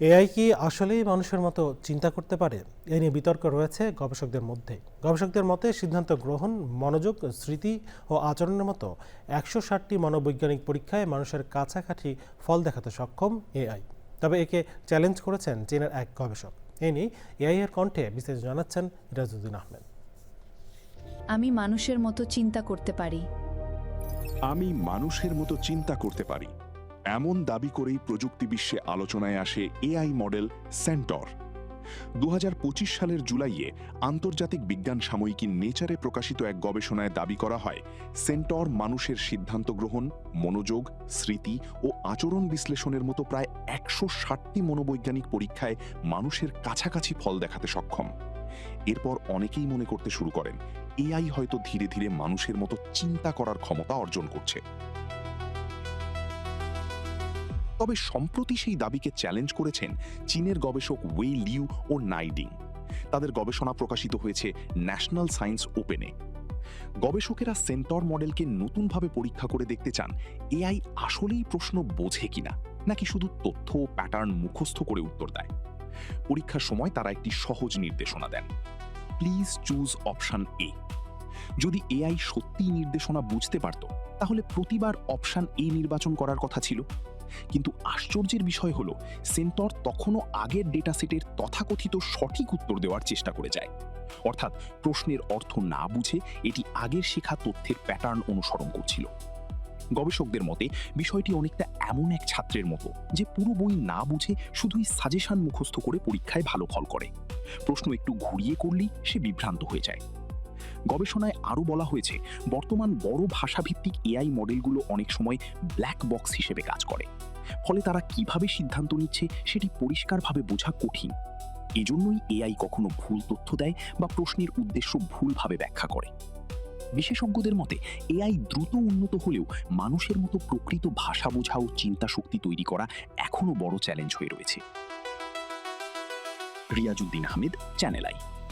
AI কি আসলেই মানুষের মতো চিন্তা করতে পারে? এ নিয়ে বিতর্ক রয়েছে গবেষকদের মধ্যে। গবেষকদের মতে সিদ্ধান্ত গ্রহণ, মনোযোগ, স্মৃতি ও আচরণের মতো ১৬০টি মনোবৈজ্ঞানিক পরীক্ষায় মানুষের কাছাকাছি ফল দেখাতে সক্ষম এআই। তবে একে চ্যালেঞ্জ করেছেন চীনের এক গবেষক। এ নিয়ে এআই এর কণ্ঠে বিস্তারিত জানাচ্ছেন রাজউদ্দিন আহমেদ। আমি মানুষের মতো চিন্তা করতে পারি। আমি মানুষের মতো চিন্তা করতে পারি, এমন দাবি করেই প্রযুক্তি বিশ্বে আলোচনায় আসে এআই মডেল সেন্টর। ২০২৫ সালের জুলাইয়ে আন্তর্জাতিক বিজ্ঞান সাময়িকী নেচারে প্রকাশিত এক গবেষণায় দাবি করা হয় সেন্টর মানুষের সিদ্ধান্ত গ্রহণ, মনোযোগ, স্মৃতি ও আচরণ বিশ্লেষণের মতো প্রায় ১৬০টি মনোবৈজ্ঞানিক পরীক্ষায় মানুষের কাছাকাছি ফল দেখাতে সক্ষম। এরপর অনেকেই মনে করতে শুরু করেন এআই হয়তো ধীরে ধীরে মানুষের মতো চিন্তা করার ক্ষমতা অর্জন করছে। তবে সম্প্রতি সেই দাবিকে চ্যালেঞ্জ করেছেন চীনের গবেষক ওয়ে লিউ ও নাইডিং। তাদের গবেষণা প্রকাশিত হয়েছে ন্যাশনাল সায়েন্স ওপেনে। গবেষকেরা সেন্টর মডেলকে নতুনভাবে পরীক্ষা করে দেখতে চান এআই আসলেই প্রশ্ন বোঝে কিনা, নাকি শুধু তথ্য ও প্যাটার্ন মুখস্থ করে উত্তর দেয়। পরীক্ষার সময় তারা একটি সহজ নির্দেশনা দেন, প্লিজ চুজ অপশন এ। যদি এআই সত্যিই নির্দেশনা বুঝতে পারত, তাহলে প্রতিবার অপশন এ নির্বাচন করার কথা ছিল। কিন্তু আশ্চর্যের বিষয় হলো, সেন্টর তখনও আগের ডেটা সেটের তথাকথিত সঠিক উত্তর দেওয়ার চেষ্টা করে যায়। অর্থাৎ প্রশ্নের অর্থ না বুঝে এটি আগের শেখা তথ্যের প্যাটার্ন অনুসরণ করছিল। গবেষকদের মতে বিষয়টি অনেকটা এমন এক ছাত্রের মতো যে পুরো বই না বুঝে শুধুই সাজেশন মুখস্থ করে পরীক্ষায় ভালো ফল করে। প্রশ্ন একটু ঘুরিয়ে করলেই সে বিভ্রান্ত হয়ে যায়। গবেষণায় আরও বলা হয়েছে, বর্তমান বড় ভাষাভিত্তিক এআই মডেলগুলো অনেক সময় ব্ল্যাক বক্স হিসেবে কাজ করে। ফলে তারা কিভাবে সিদ্ধান্ত নিচ্ছে সেটি পরিষ্কারভাবে বোঝা কঠিন। এজন্যই এআই কখনো ভুল তথ্য দেয় বা প্রশ্নের উদ্দেশ্য ভুলভাবে ব্যাখ্যা করে। বিশেষজ্ঞদের মতে এআই দ্রুত উন্নত হলেও মানুষের মতো প্রকৃত ভাষা বোঝা ও চিন্তা শক্তি তৈরি করা এখনও বড় চ্যালেঞ্জ হয়ে রয়েছে। Riazuddin Ahmed, channel I.